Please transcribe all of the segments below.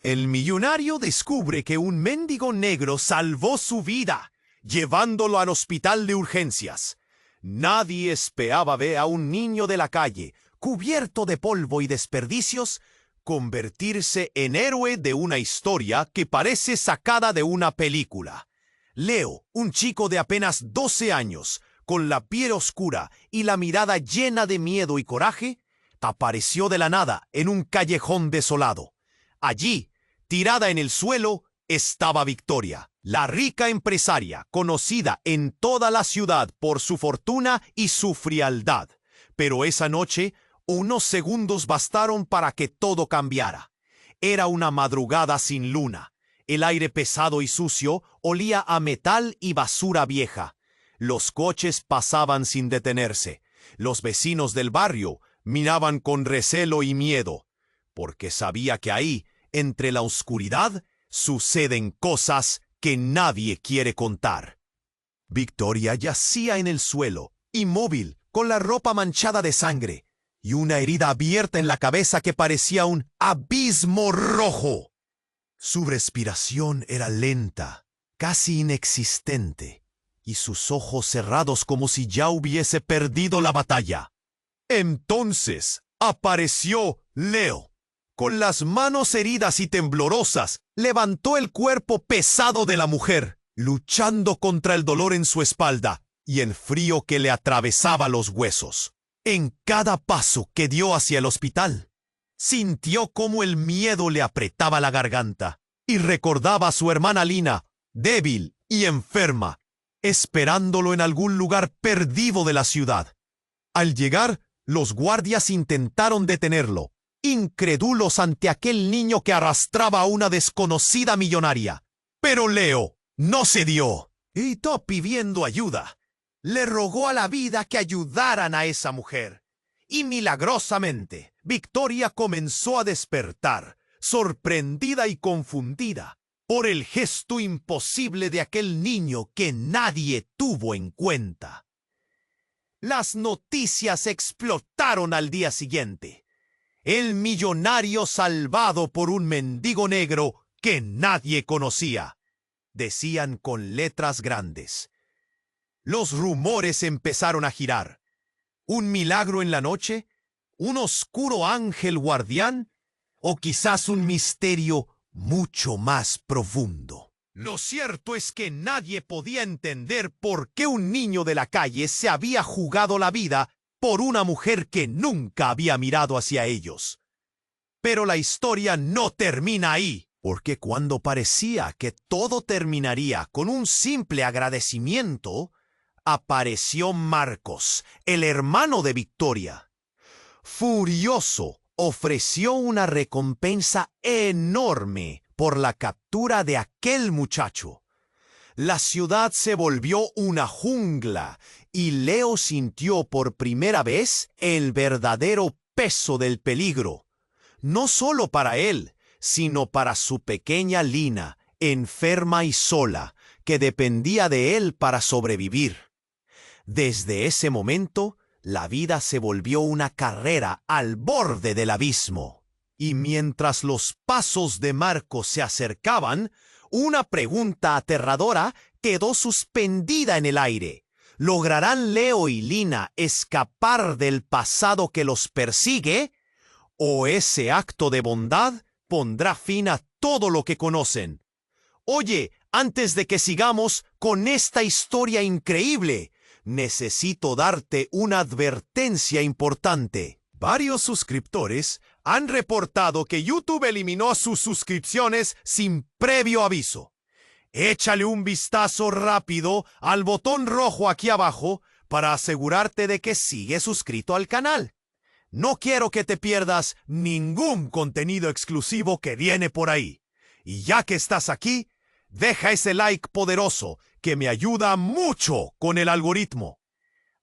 El millonario descubre que un mendigo negro salvó su vida, llevándolo al hospital de urgencias. Nadie esperaba ver a un niño de la calle, cubierto de polvo y desperdicios, convertirse en héroe de una historia que parece sacada de una película. Leo, un chico de apenas 12 años, con la piel oscura y la mirada llena de miedo y coraje, apareció de la nada en un callejón desolado. Allí, tirada en el suelo, estaba Victoria, la rica empresaria conocida en toda la ciudad por su fortuna y su frialdad. Pero esa noche, unos segundos bastaron para que todo cambiara. Era una madrugada sin luna. El aire pesado y sucio olía a metal y basura vieja. Los coches pasaban sin detenerse. Los vecinos del barrio miraban con recelo y miedo, porque sabía que ahí, entre la oscuridad, suceden cosas que nadie quiere contar. Victoria yacía en el suelo, inmóvil, con la ropa manchada de sangre y una herida abierta en la cabeza que parecía un abismo rojo. Su respiración era lenta, casi inexistente, y sus ojos cerrados como si ya hubiese perdido la batalla. Entonces apareció Leo. Con las manos heridas y temblorosas, levantó el cuerpo pesado de la mujer, luchando contra el dolor en su espalda y el frío que le atravesaba los huesos. En cada paso que dio hacia el hospital, sintió cómo el miedo le apretaba la garganta y recordaba a su hermana Lina, débil y enferma, esperándolo en algún lugar perdido de la ciudad. Al llegar, los guardias intentaron detenerlo, incrédulos ante aquel niño que arrastraba a una desconocida millonaria. Pero Leo no cedió. Y todo pidiendo ayuda. Le rogó a la vida que ayudaran a esa mujer. Y milagrosamente, Victoria comenzó a despertar, sorprendida y confundida por el gesto imposible de aquel niño que nadie tuvo en cuenta. Las noticias explotaron al día siguiente. El millonario salvado por un mendigo negro que nadie conocía, decían con letras grandes. Los rumores empezaron a girar. ¿Un milagro en la noche? ¿Un oscuro ángel guardián? ¿O quizás un misterio mucho más profundo? Lo cierto es que nadie podía entender por qué un niño de la calle se había jugado la vida por una mujer que nunca había mirado hacia ellos. Pero la historia no termina ahí, porque cuando parecía que todo terminaría con un simple agradecimiento, apareció Marcos, el hermano de Victoria. Furioso, ofreció una recompensa enorme por la captura de aquel muchacho. La ciudad se volvió una jungla y Leo sintió por primera vez el verdadero peso del peligro, no solo para él, sino para su pequeña Lina, enferma y sola, que dependía de él para sobrevivir. Desde ese momento, la vida se volvió una carrera al borde del abismo. Y mientras los pasos de Marcos se acercaban, una pregunta aterradora quedó suspendida en el aire. ¿Lograrán Leo y Lina escapar del pasado que los persigue? ¿O ese acto de bondad pondrá fin a todo lo que conocen? Oye, antes de que sigamos con esta historia increíble, necesito darte una advertencia importante. Varios suscriptores han reportado que YouTube eliminó sus suscripciones sin previo aviso. Échale un vistazo rápido al botón rojo aquí abajo para asegurarte de que sigues suscrito al canal. No quiero que te pierdas ningún contenido exclusivo que viene por ahí. Y ya que estás aquí, deja ese like poderoso que me ayuda mucho con el algoritmo.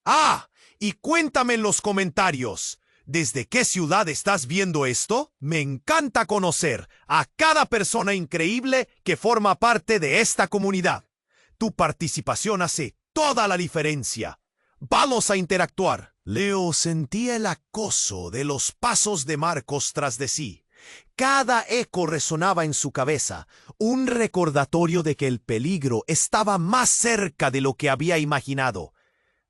Ah, y cuéntame en los comentarios, ¿desde qué ciudad estás viendo esto? Me encanta conocer a cada persona increíble que forma parte de esta comunidad. Tu participación hace toda la diferencia. Vamos a interactuar. Leo sentía el acoso de los pasos de Marcos tras de sí, Cada eco resonaba en su cabeza, un recordatorio de que el peligro estaba más cerca de lo que había imaginado.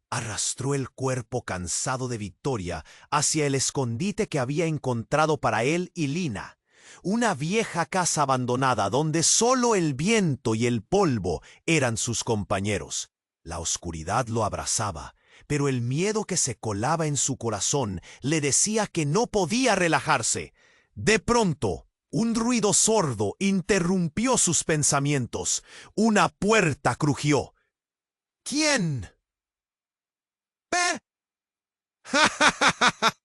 Arrastró el cuerpo cansado de victoria hacia el escondite que había encontrado para él y Lina. Una vieja casa abandonada donde solo el viento y el polvo eran sus compañeros. La oscuridad lo abrazaba, pero el miedo que se colaba en su corazón le decía que no podía relajarse. De pronto, un ruido sordo interrumpió sus pensamientos. Una puerta crujió. ¿Quién? ¿Eh?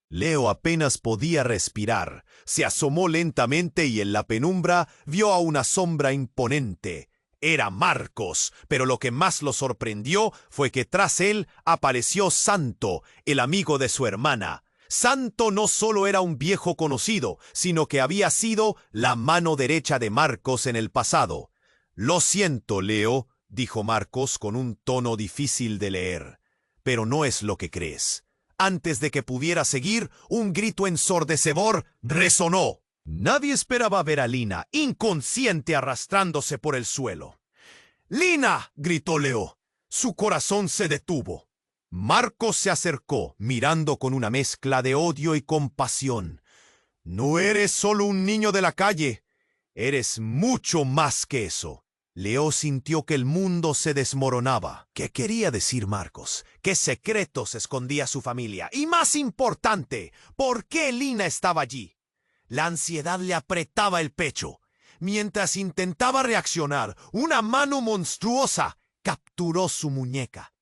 Leo apenas podía respirar. Se asomó lentamente y en la penumbra vio a una sombra imponente. Era Marcos, pero lo que más lo sorprendió fue que tras él apareció Santo, el amigo de su hermana. Santo no solo era un viejo conocido, sino que había sido la mano derecha de Marcos en el pasado. «Lo siento, Leo», dijo Marcos con un tono difícil de leer, «pero no es lo que crees». Antes de que pudiera seguir, un grito ensordecedor resonó. Nadie esperaba ver a Lina, inconsciente, arrastrándose por el suelo. «¡Lina!», gritó Leo. Su corazón se detuvo. Marcos se acercó, mirando con una mezcla de odio y compasión. «No eres solo un niño de la calle. Eres mucho más que eso». Leo sintió que el mundo se desmoronaba. ¿Qué quería decir Marcos? ¿Qué secretos escondía su familia? Y más importante, ¿por qué Lina estaba allí? La ansiedad le apretaba el pecho. Mientras intentaba reaccionar, una mano monstruosa capturó su muñeca.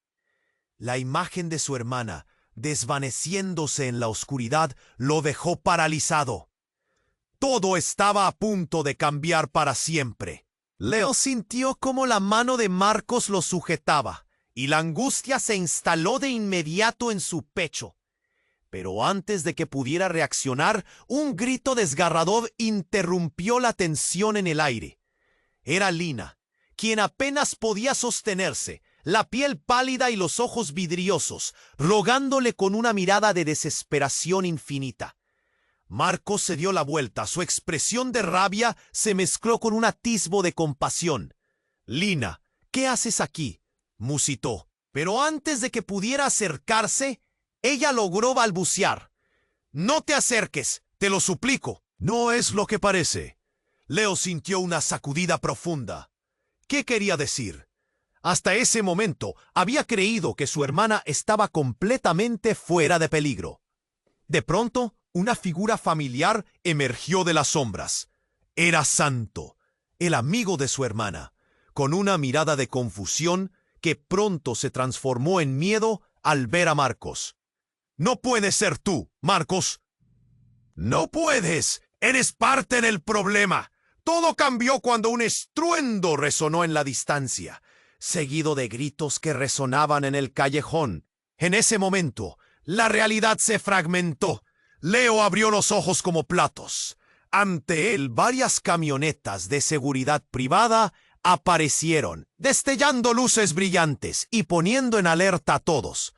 La imagen de su hermana, desvaneciéndose en la oscuridad, lo dejó paralizado. Todo estaba a punto de cambiar para siempre. Leo sintió cómo la mano de Marcos lo sujetaba, y la angustia se instaló de inmediato en su pecho. Pero antes de que pudiera reaccionar, un grito desgarrador interrumpió la tensión en el aire. Era Lina, quien apenas podía sostenerse, la piel pálida y los ojos vidriosos, rogándole con una mirada de desesperación infinita. Marcos se dio la vuelta. Su expresión de rabia se mezcló con un atisbo de compasión. «Lina, ¿qué haces aquí?», musitó. Pero antes de que pudiera acercarse, ella logró balbucear. «No te acerques, te lo suplico». «No es lo que parece». Leo sintió una sacudida profunda. ¿Qué quería decir? Hasta ese momento había creído que su hermana estaba completamente fuera de peligro. De pronto, una figura familiar emergió de las sombras. Era Santo, el amigo de su hermana, con una mirada de confusión que pronto se transformó en miedo al ver a Marcos. «No puedes ser tú, Marcos». «No puedes. Eres parte del problema». Todo cambió cuando un estruendo resonó en la distancia, seguido de gritos que resonaban en el callejón. En ese momento, la realidad se fragmentó. Leo abrió los ojos como platos. Ante él, varias camionetas de seguridad privada aparecieron, destellando luces brillantes y poniendo en alerta a todos.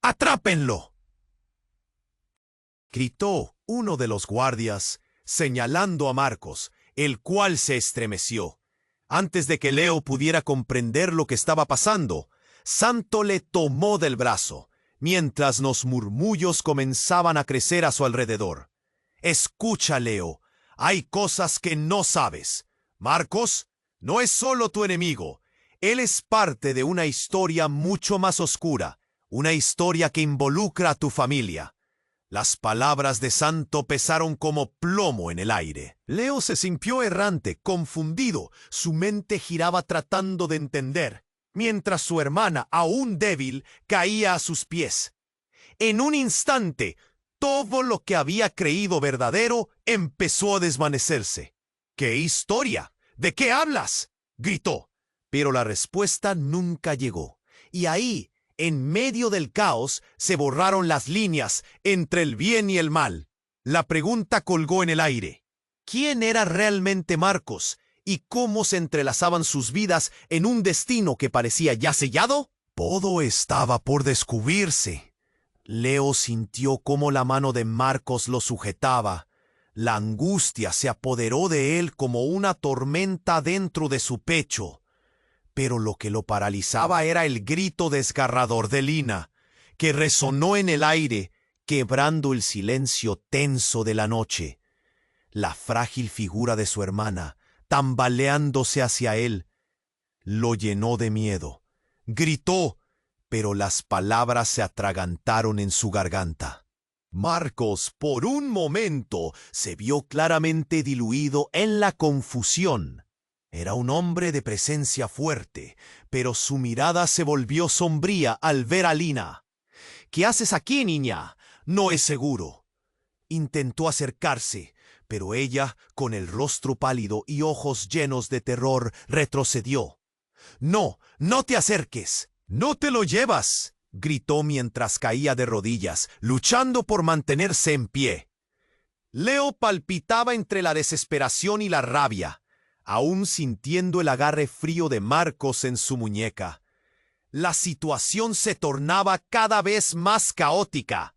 «¡Atrápenlo!», gritó uno de los guardias, señalando a Marcos, el cual se estremeció. Antes de que Leo pudiera comprender lo que estaba pasando, Santo le tomó del brazo, mientras los murmullos comenzaban a crecer a su alrededor. «Escucha, Leo, hay cosas que no sabes. Marcos no es solo tu enemigo. Él es parte de una historia mucho más oscura, una historia que involucra a tu familia». Las palabras de Santo pesaron como plomo en el aire. Leo se sintió errante, confundido. Su mente giraba tratando de entender, mientras su hermana, aún débil, caía a sus pies. En un instante, todo lo que había creído verdadero empezó a desvanecerse. «¿Qué historia? ¿De qué hablas?», gritó. Pero la respuesta nunca llegó. Y ahí, en medio del caos, se borraron las líneas entre el bien y el mal. La pregunta colgó en el aire. ¿Quién era realmente Marcos? ¿Y cómo se entrelazaban sus vidas en un destino que parecía ya sellado? Todo estaba por descubrirse. Leo sintió cómo la mano de Marcos lo sujetaba. La angustia se apoderó de él como una tormenta dentro de su pecho. Pero lo que lo paralizaba era el grito desgarrador de Lina, que resonó en el aire, quebrando el silencio tenso de la noche. La frágil figura de su hermana, tambaleándose hacia él, lo llenó de miedo. Gritó, pero las palabras se atragantaron en su garganta. Marcos, por un momento, se vio claramente diluido en la confusión. Era un hombre de presencia fuerte, pero su mirada se volvió sombría al ver a Lina. «¿Qué haces aquí, niña? No es seguro». Intentó acercarse, pero ella, con el rostro pálido y ojos llenos de terror, retrocedió. «No, no te acerques. No te lo llevas», gritó mientras caía de rodillas, luchando por mantenerse en pie. Leo palpitaba entre la desesperación y la rabia, aún sintiendo el agarre frío de Marcos en su muñeca. La situación se tornaba cada vez más caótica.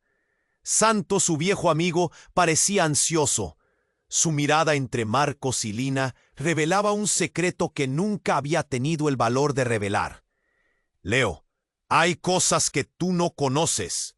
Santos, su viejo amigo, parecía ansioso. Su mirada entre Marcos y Lina revelaba un secreto que nunca había tenido el valor de revelar. «Leo, hay cosas que tú no conoces».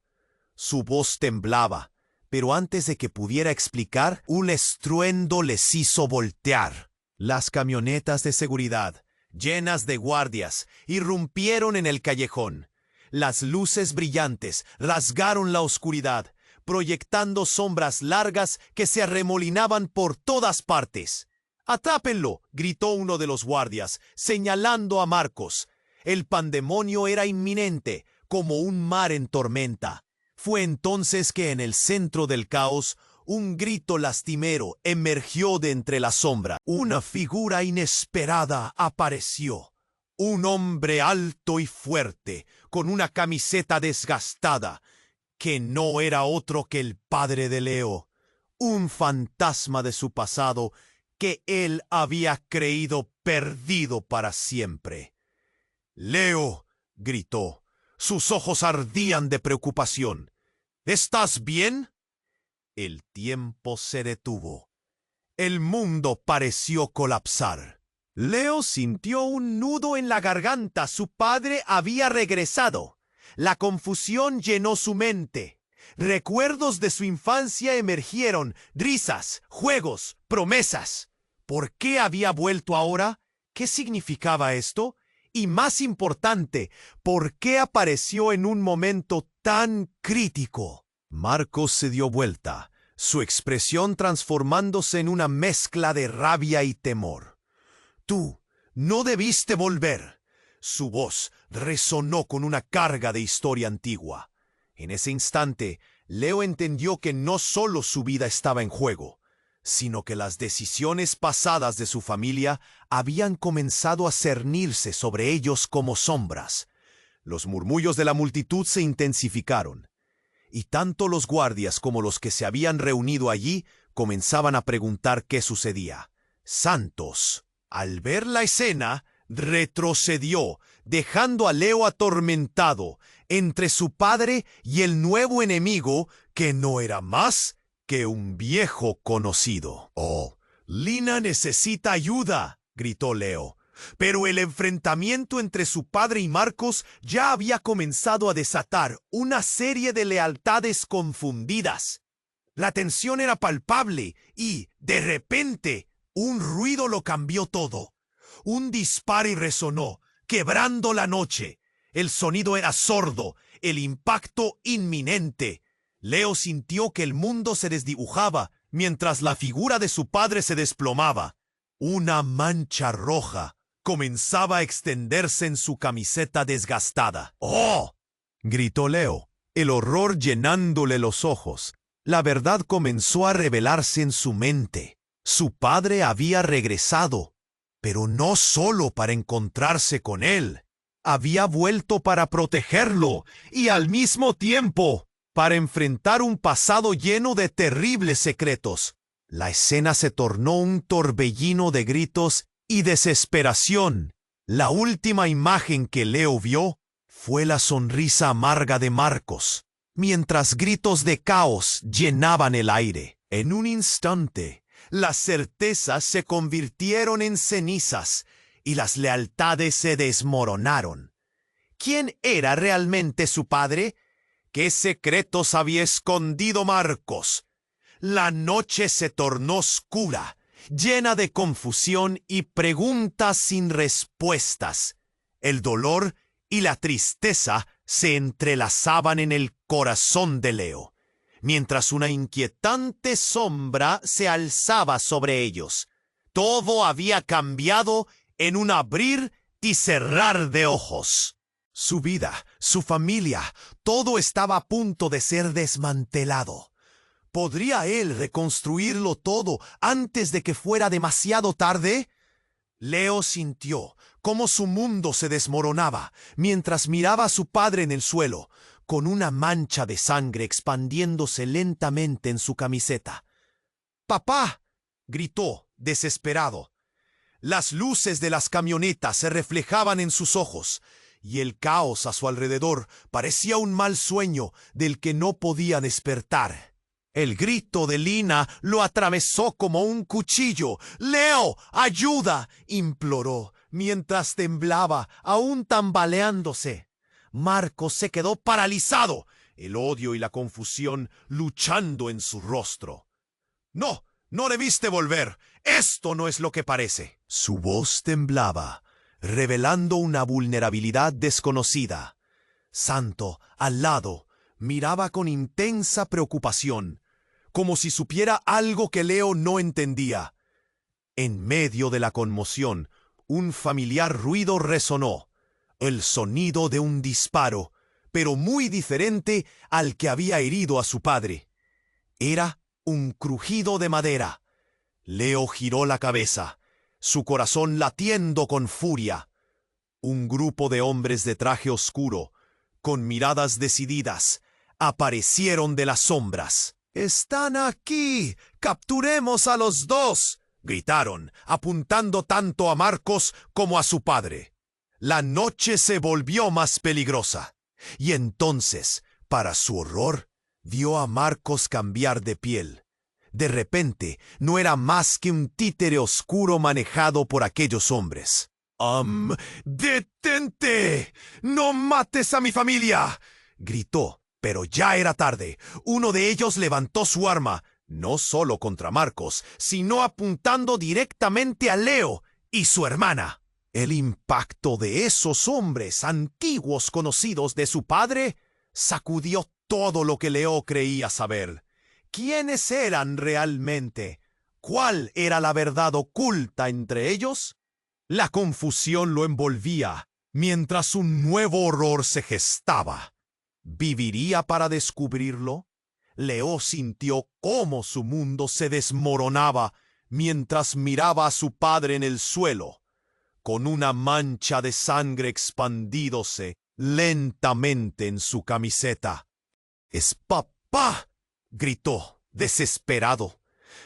Su voz temblaba, pero antes de que pudiera explicar, un estruendo les hizo voltear. Las camionetas de seguridad, llenas de guardias, irrumpieron en el callejón. Las luces brillantes rasgaron la oscuridad, proyectando sombras largas que se arremolinaban por todas partes. «¡Atrápenlo!», gritó uno de los guardias, señalando a Marcos. El pandemonio era inminente, como un mar en tormenta. Fue entonces que en el centro del caos, un grito lastimero emergió de entre la sombra. Una figura inesperada apareció. Un hombre alto y fuerte, con una camiseta desgastada, que no era otro que el padre de Leo, un fantasma de su pasado que él había creído perdido para siempre. «Leo», gritó. Sus ojos ardían de preocupación. «¿Estás bien?» El tiempo se detuvo. El mundo pareció colapsar. Leo sintió un nudo en la garganta. Su padre había regresado. La confusión llenó su mente. Recuerdos de su infancia emergieron, risas, juegos, promesas. ¿Por qué había vuelto ahora? ¿Qué significaba esto? Y más importante, ¿por qué apareció en un momento tan crítico? Marcos se dio vuelta, su expresión transformándose en una mezcla de rabia y temor. «Tú no debiste volver». Su voz resonó con una carga de historia antigua. En ese instante, Leo entendió que no solo su vida estaba en juego, sino que las decisiones pasadas de su familia habían comenzado a cernirse sobre ellos como sombras. Los murmullos de la multitud se intensificaron, y tanto los guardias como los que se habían reunido allí comenzaban a preguntar qué sucedía. Santos, al ver la escena, retrocedió, dejando a Leo atormentado entre su padre y el nuevo enemigo, que no era más que un viejo conocido. «Oh, Lina necesita ayuda», gritó Leo. Pero el enfrentamiento entre su padre y Marcos ya había comenzado a desatar una serie de lealtades confundidas. La tensión era palpable y, de repente, un ruido lo cambió todo. Un disparo resonó, quebrando la noche. El sonido era sordo, el impacto inminente. Leo sintió que el mundo se desdibujaba mientras la figura de su padre se desplomaba. Una mancha roja comenzaba a extenderse en su camiseta desgastada. «¡Oh!», gritó Leo, el horror llenándole los ojos. La verdad comenzó a revelarse en su mente. Su padre había regresado, pero no solo para encontrarse con él. Había vuelto para protegerlo y al mismo tiempo para enfrentar un pasado lleno de terribles secretos. La escena se tornó un torbellino de gritos y desesperación. La última imagen que Leo vio fue la sonrisa amarga de Marcos, mientras gritos de caos llenaban el aire. En un instante, las certezas se convirtieron en cenizas y las lealtades se desmoronaron. ¿Quién era realmente su padre? ¿Qué secretos había escondido Marcos? La noche se tornó oscura, llena de confusión y preguntas sin respuestas. El dolor y la tristeza se entrelazaban en el corazón de Leo, mientras una inquietante sombra se alzaba sobre ellos. Todo había cambiado en un abrir y cerrar de ojos. Su vida, su familia, todo estaba a punto de ser desmantelado. ¿Podría él reconstruirlo todo antes de que fuera demasiado tarde? Leo sintió cómo su mundo se desmoronaba mientras miraba a su padre en el suelo, con una mancha de sangre expandiéndose lentamente en su camiseta. ¡Papá!, gritó, desesperado. Las luces de las camionetas se reflejaban en sus ojos, y el caos a su alrededor parecía un mal sueño del que no podía despertar. El grito de Lina lo atravesó como un cuchillo. ¡Leo, ayuda!, imploró, mientras temblaba, aún tambaleándose. Marcos se quedó paralizado, el odio y la confusión luchando en su rostro. «No, no debiste volver. Esto no es lo que parece». Su voz temblaba, revelando una vulnerabilidad desconocida. Santo, al lado, miraba con intensa preocupación, como si supiera algo que Leo no entendía. En medio de la conmoción, un familiar ruido resonó, el sonido de un disparo, pero muy diferente al que había herido a su padre. Era un crujido de madera. Leo giró la cabeza, su corazón latiendo con furia. Un grupo de hombres de traje oscuro, con miradas decididas, aparecieron de las sombras. «¡Están aquí! ¡Capturemos a los dos!», gritaron, apuntando tanto a Marcos como a su padre. La noche se volvió más peligrosa, y entonces, para su horror, vio a Marcos cambiar de piel. De repente, no era más que un títere oscuro manejado por aquellos hombres. «¡Detente! ¡No mates a mi familia!», gritó, pero ya era tarde. Uno de ellos levantó su arma, no solo contra Marcos, sino apuntando directamente a Leo y su hermana. El impacto de esos hombres, antiguos conocidos de su padre, sacudió todo lo que Leo creía saber. ¿Quiénes eran realmente? ¿Cuál era la verdad oculta entre ellos? La confusión lo envolvía, mientras un nuevo horror se gestaba. ¿Viviría para descubrirlo? Leo sintió cómo su mundo se desmoronaba mientras miraba a su padre en el suelo, con una mancha de sangre expandíndose lentamente en su camiseta. «¡Es papá!», gritó, desesperado.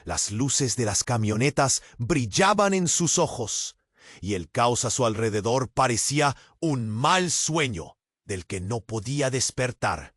Las luces de las camionetas brillaban en sus ojos, y el caos a su alrededor parecía un mal sueño del que no podía despertar.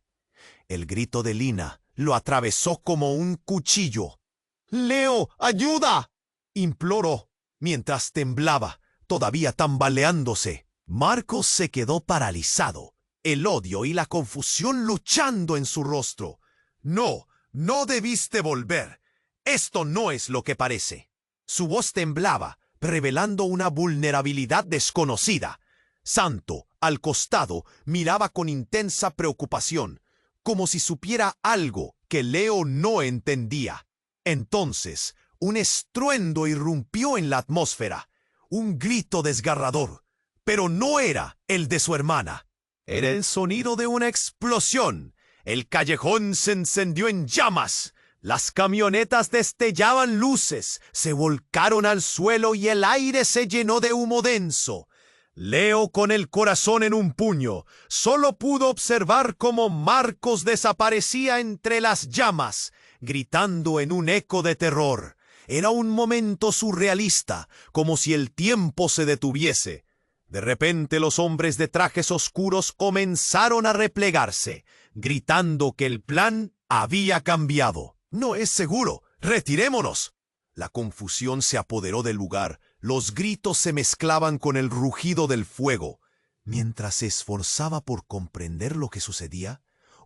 El grito de Lina lo atravesó como un cuchillo. «¡Leo, ayuda!», imploró, mientras temblaba, todavía tambaleándose. Marcos se quedó paralizado, el odio y la confusión luchando en su rostro. «No, no debiste volver. Esto no es lo que parece». Su voz temblaba, revelando una vulnerabilidad desconocida. Santo, al costado, miraba con intensa preocupación, como si supiera algo que Leo no entendía. Entonces, un estruendo irrumpió en la atmósfera, un grito desgarrador, pero no era el de su hermana. Era el sonido de una explosión. El callejón se encendió en llamas. Las camionetas destellaban luces, se volcaron al suelo y el aire se llenó de humo denso. Leo, con el corazón en un puño, solo pudo observar cómo Marcos desaparecía entre las llamas, gritando en un eco de terror. Era un momento surrealista, como si el tiempo se detuviese. De repente los hombres de trajes oscuros comenzaron a replegarse, gritando que el plan había cambiado. «No es seguro», ¡Retirémonos! La confusión se apoderó del lugar. Los gritos se mezclaban con el rugido del fuego. Mientras se esforzaba por comprender lo que sucedía,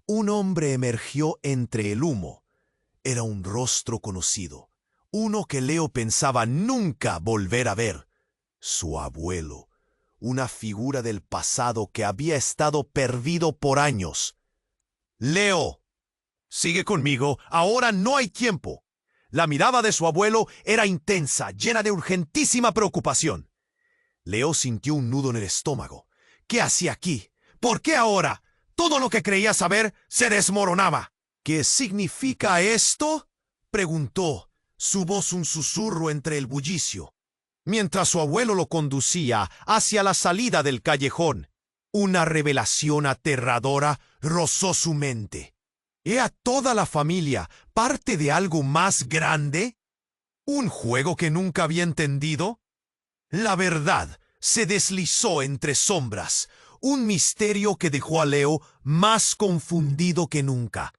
un hombre emergió entre el humo. Era un rostro conocido, uno que Leo pensaba nunca volver a ver. Su abuelo, una figura del pasado que había estado perdido por años. Leo, sigue conmigo, ahora no hay tiempo. La mirada de su abuelo era intensa, llena de urgentísima preocupación. Leo sintió un nudo en el estómago. ¿Qué hacía aquí? ¿Por qué ahora? Todo lo que creía saber se desmoronaba. ¿Qué significa esto?, preguntó, su voz un susurro entre el bullicio, mientras su abuelo lo conducía hacia la salida del callejón. Una revelación aterradora rozó su mente. ¿Era toda la familia parte de algo más grande? ¿Un juego que nunca había entendido? La verdad se deslizó entre sombras, un misterio que dejó a Leo más confundido que nunca.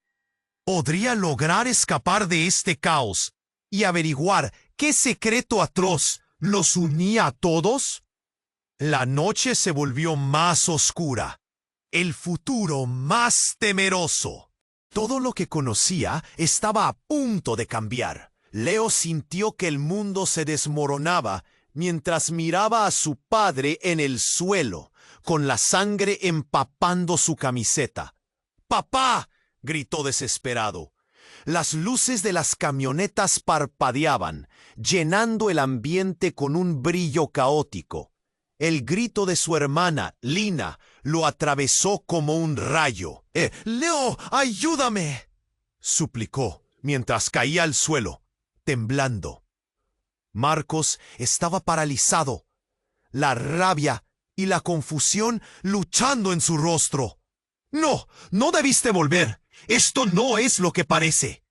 ¿Podría lograr escapar de este caos y averiguar qué secreto atroz los unía a todos? La noche se volvió más oscura, el futuro más temeroso. Todo lo que conocía estaba a punto de cambiar. Leo sintió que el mundo se desmoronaba mientras miraba a su padre en el suelo, con la sangre empapando su camiseta. ¡Papá!, gritó desesperado. Las luces de las camionetas parpadeaban, llenando el ambiente con un brillo caótico. El grito de su hermana, Lina, lo atravesó como un rayo. «Leo, ayúdame», suplicó, mientras caía al suelo, temblando. Marcos estaba paralizado, la rabia y la confusión luchando en su rostro. «No, no debiste volver. Esto no es lo que parece».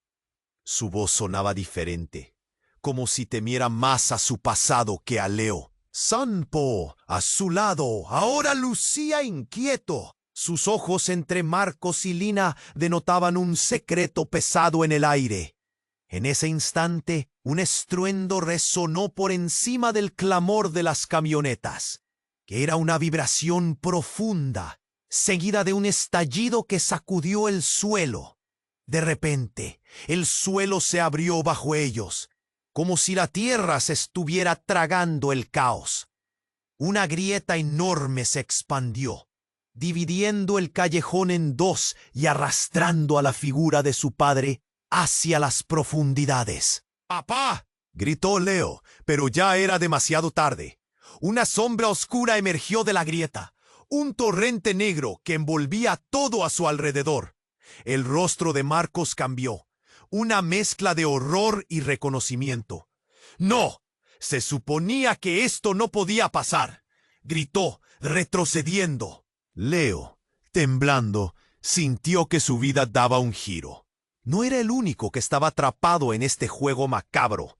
Su voz sonaba diferente, como si temiera más a su pasado que a Leo. Sanpo, a su lado, ahora lucía inquieto. Sus ojos entre Marcos y Lina denotaban un secreto pesado en el aire. En ese instante, un estruendo resonó por encima del clamor de las camionetas, que era una vibración profunda, seguida de un estallido que sacudió el suelo. De repente, el suelo se abrió bajo ellos, como si la tierra se estuviera tragando el caos. Una grieta enorme se expandió, dividiendo el callejón en dos y arrastrando a la figura de su padre hacia las profundidades. «¡Papá!», gritó Leo, pero ya era demasiado tarde. Una sombra oscura emergió de la grieta, un torrente negro que envolvía todo a su alrededor. El rostro de Marcos cambió, una mezcla de horror y reconocimiento. «¡No! Se suponía que esto no podía pasar», gritó, retrocediendo. Leo, temblando, sintió que su vida daba un giro. No era el único que estaba atrapado en este juego macabro.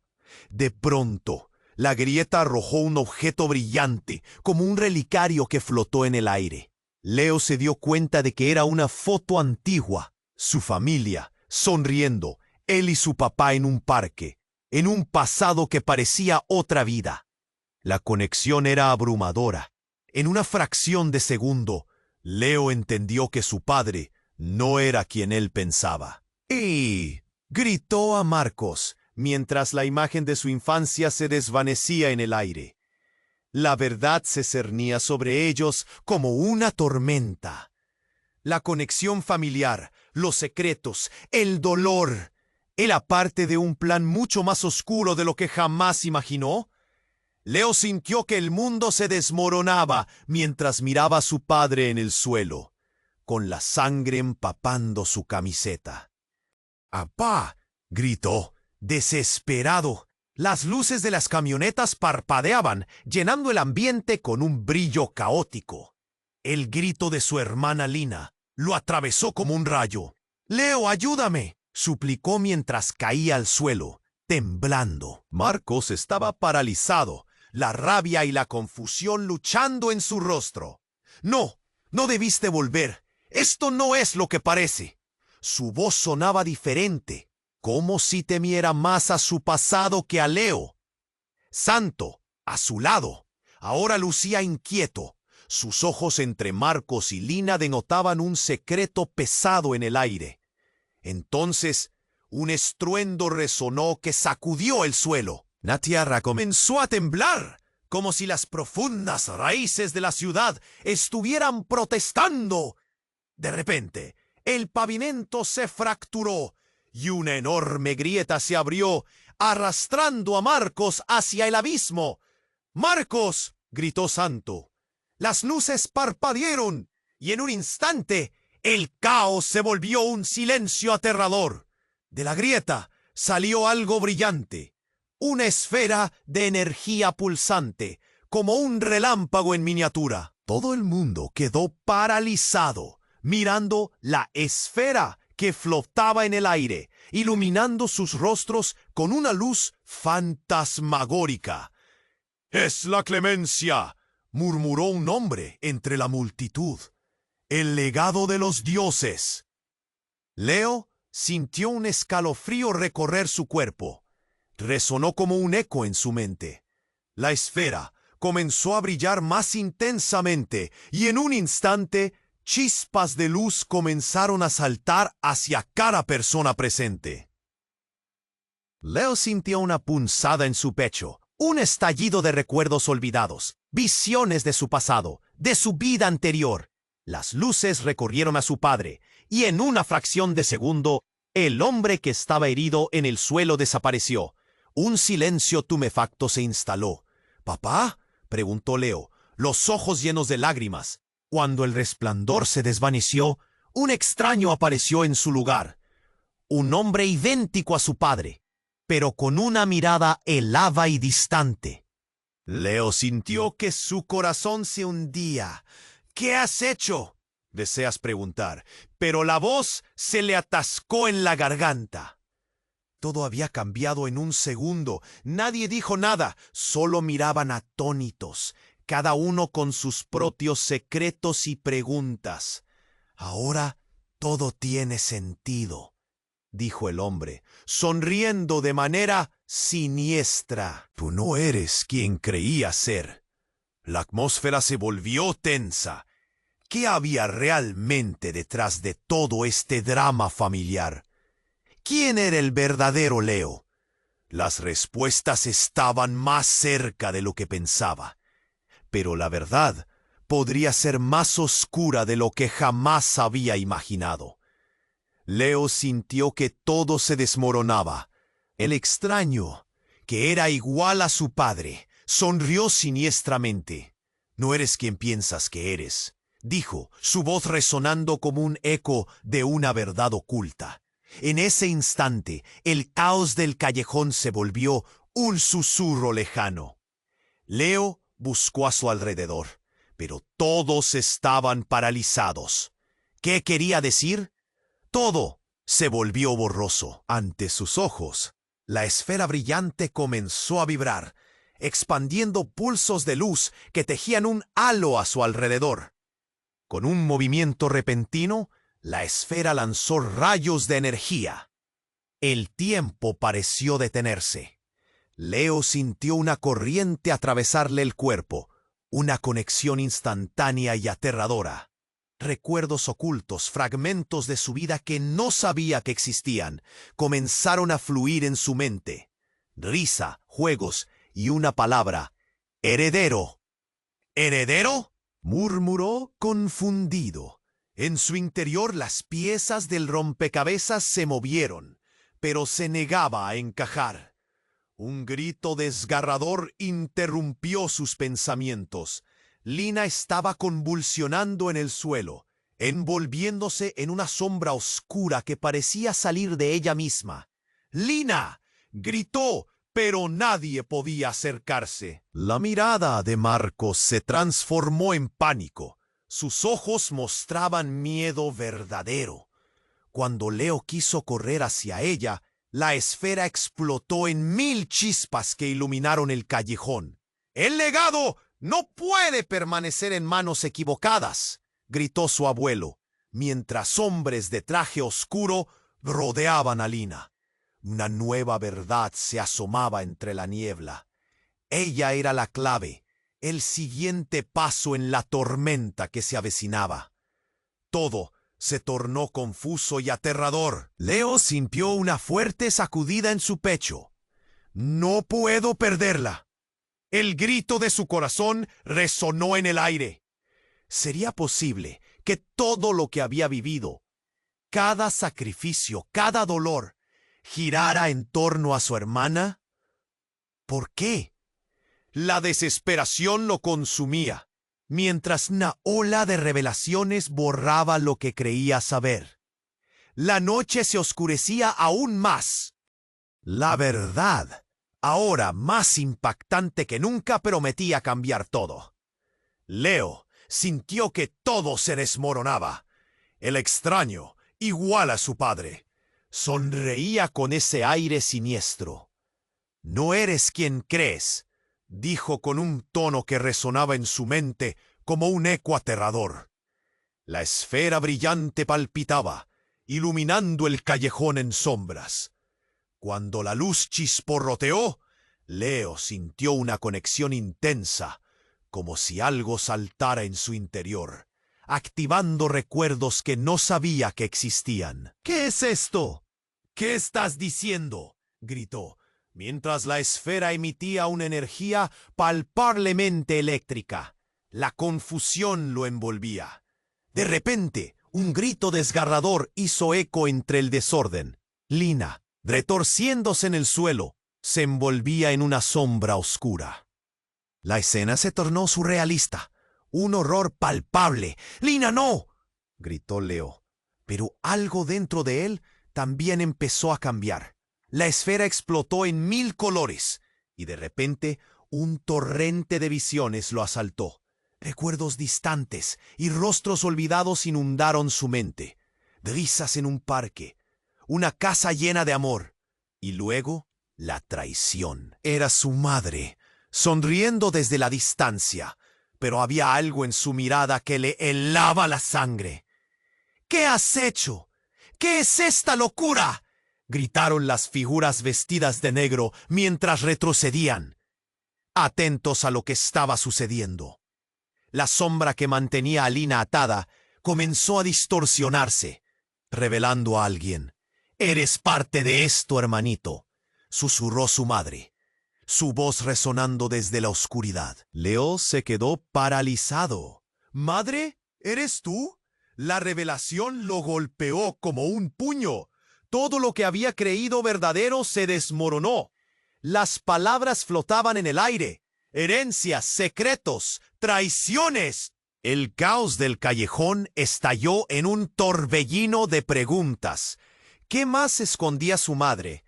De pronto, la grieta arrojó un objeto brillante, como un relicario que flotó en el aire. Leo se dio cuenta de que era una foto antigua. Su familia, sonriendo, él y su papá en un parque, en un pasado que parecía otra vida. La conexión era abrumadora. En una fracción de segundo, Leo entendió que su padre no era quien él pensaba. «¡Y!», gritó a Marcos, mientras la imagen de su infancia se desvanecía en el aire. La verdad se cernía sobre ellos como una tormenta. La conexión familiar, los secretos, el dolor, ¿era parte de un plan mucho más oscuro de lo que jamás imaginó? Leo sintió que el mundo se desmoronaba mientras miraba a su padre en el suelo, con la sangre empapando su camiseta. «¡Apá!», gritó, desesperado. Las luces de las camionetas parpadeaban, llenando el ambiente con un brillo caótico. El grito de su hermana Lina lo atravesó como un rayo. «Leo, ayúdame», suplicó mientras caía al suelo, temblando. Marcos estaba paralizado, la rabia y la confusión luchando en su rostro. «No, no debiste volver. Esto no es lo que parece». Su voz sonaba diferente, como si temiera más a su pasado que a Leo. Santo, a su lado, ahora lucía inquieto. Sus ojos entre Marcos y Lina denotaban un secreto pesado en el aire. Entonces, un estruendo resonó que sacudió el suelo. La tierra comenzó a temblar, como si las profundas raíces de la ciudad estuvieran protestando. De repente, el pavimento se fracturó y una enorme grieta se abrió, arrastrando a Marcos hacia el abismo. ¡Marcos!, gritó Santo. Las luces parpadearon y en un instante el caos se volvió un silencio aterrador. De la grieta salió algo brillante, una esfera de energía pulsante, como un relámpago en miniatura. Todo el mundo quedó paralizado, mirando la esfera que flotaba en el aire, iluminando sus rostros con una luz fantasmagórica. «¡Es la clemencia!», murmuró un hombre entre la multitud. «El legado de los dioses». Leo sintió un escalofrío recorrer su cuerpo. Resonó como un eco en su mente. La esfera comenzó a brillar más intensamente y en un instante chispas de luz comenzaron a saltar hacia cada persona presente. Leo sintió una punzada en su pecho, un estallido de recuerdos olvidados, visiones de su pasado, de su vida anterior. Las luces recorrieron a su padre, y en una fracción de segundo, el hombre que estaba herido en el suelo desapareció. Un silencio tumefacto se instaló. «¿Papá?», preguntó Leo, los ojos llenos de lágrimas. Cuando el resplandor se desvaneció, un extraño apareció en su lugar. Un hombre idéntico a su padre, pero con una mirada helada y distante. Leo sintió que su corazón se hundía. «¿Qué has hecho?», deseas preguntar, pero la voz se le atascó en la garganta. Todo había cambiado en un segundo. Nadie dijo nada, solo miraban atónitos, cada uno con sus propios secretos y preguntas. «Ahora todo tiene sentido», dijo el hombre, sonriendo de manera siniestra. «Tú no eres quien creías ser». La atmósfera se volvió tensa. ¿Qué había realmente detrás de todo este drama familiar? ¿Quién era el verdadero Leo? Las respuestas estaban más cerca de lo que pensaba. Pero la verdad podría ser más oscura de lo que jamás había imaginado. Leo sintió que todo se desmoronaba. El extraño, que era igual a su padre, sonrió siniestramente. «No eres quien piensas que eres», dijo, su voz resonando como un eco de una verdad oculta. En ese instante, el caos del callejón se volvió un susurro lejano. Leo buscó a su alrededor, pero todos estaban paralizados. ¿Qué quería decir? Todo se volvió borroso ante sus ojos. La esfera brillante comenzó a vibrar, expandiendo pulsos de luz que tejían un halo a su alrededor. Con un movimiento repentino, la esfera lanzó rayos de energía. El tiempo pareció detenerse. Leo sintió una corriente atravesarle el cuerpo, una conexión instantánea y aterradora. Recuerdos ocultos, fragmentos de su vida que no sabía que existían, comenzaron a fluir en su mente. Risa, juegos y una palabra: heredero. ¿Heredero?, murmuró confundido. En su interior las piezas del rompecabezas se movieron, pero se negaba a encajar. Un grito desgarrador interrumpió sus pensamientos. Lina estaba convulsionando en el suelo, envolviéndose en una sombra oscura que parecía salir de ella misma. «¡Lina!», gritó, pero nadie podía acercarse. La mirada de Marcos se transformó en pánico. Sus ojos mostraban miedo verdadero. Cuando Leo quiso correr hacia ella, la esfera explotó en 1000 chispas que iluminaron el callejón. «¡El legado no puede permanecer en manos equivocadas!», gritó su abuelo, mientras hombres de traje oscuro rodeaban a Lina. Una nueva verdad se asomaba entre la niebla. Ella era la clave, el siguiente paso en la tormenta que se avecinaba. Todo se tornó confuso y aterrador. Leo sintió una fuerte sacudida en su pecho. «No puedo perderla». El grito de su corazón resonó en el aire. ¿Sería posible que todo lo que había vivido, cada sacrificio, cada dolor, girara en torno a su hermana? ¿Por qué? La desesperación lo consumía, mientras una ola de revelaciones borraba lo que creía saber. La noche se oscurecía aún más. La verdad, ahora más impactante que nunca, prometía cambiar todo. Leo sintió que todo se desmoronaba. El extraño, igual a su padre, sonreía con ese aire siniestro. «No eres quien crees», dijo con un tono que resonaba en su mente como un eco aterrador. La esfera brillante palpitaba, iluminando el callejón en sombras. Cuando la luz chisporroteó, Leo sintió una conexión intensa, como si algo saltara en su interior, activando recuerdos que no sabía que existían. «¿Qué es esto? ¿Qué estás diciendo?», gritó, mientras la esfera emitía una energía palpablemente eléctrica. La confusión lo envolvía. De repente, un grito desgarrador hizo eco entre el desorden. Lina, retorciéndose en el suelo, se envolvía en una sombra oscura. La escena se tornó surrealista. Un horror palpable. «¡Lina, no!», gritó Leo. Pero algo dentro de él también empezó a cambiar. La esfera explotó en 1000 colores, y de repente un torrente de visiones lo asaltó. Recuerdos distantes y rostros olvidados inundaron su mente. Risas en un parque, una casa llena de amor, y luego la traición. Era su madre, sonriendo desde la distancia, pero había algo en su mirada que le helaba la sangre. «¿Qué has hecho? ¿Qué es esta locura?», gritaron las figuras vestidas de negro mientras retrocedían, atentos a lo que estaba sucediendo. La sombra que mantenía a Lina atada comenzó a distorsionarse, revelando a alguien. «Eres parte de esto, hermanito», susurró su madre, su voz resonando desde la oscuridad. Leo se quedó paralizado. «¿Madre? ¿Eres tú?». La revelación lo golpeó como un puño. Todo lo que había creído verdadero se desmoronó. Las palabras flotaban en el aire. Herencias, secretos, traiciones. El caos del callejón estalló en un torbellino de preguntas. ¿Qué más escondía su madre?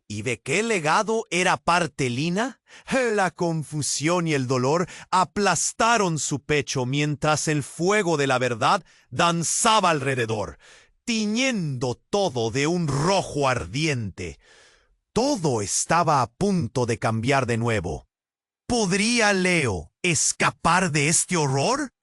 ¿Y de qué legado era parte Lina? La confusión y el dolor aplastaron su pecho mientras el fuego de la verdad danzaba alrededor, tiñendo todo de un rojo ardiente. Todo estaba a punto de cambiar de nuevo. ¿Podría Leo escapar de este horror?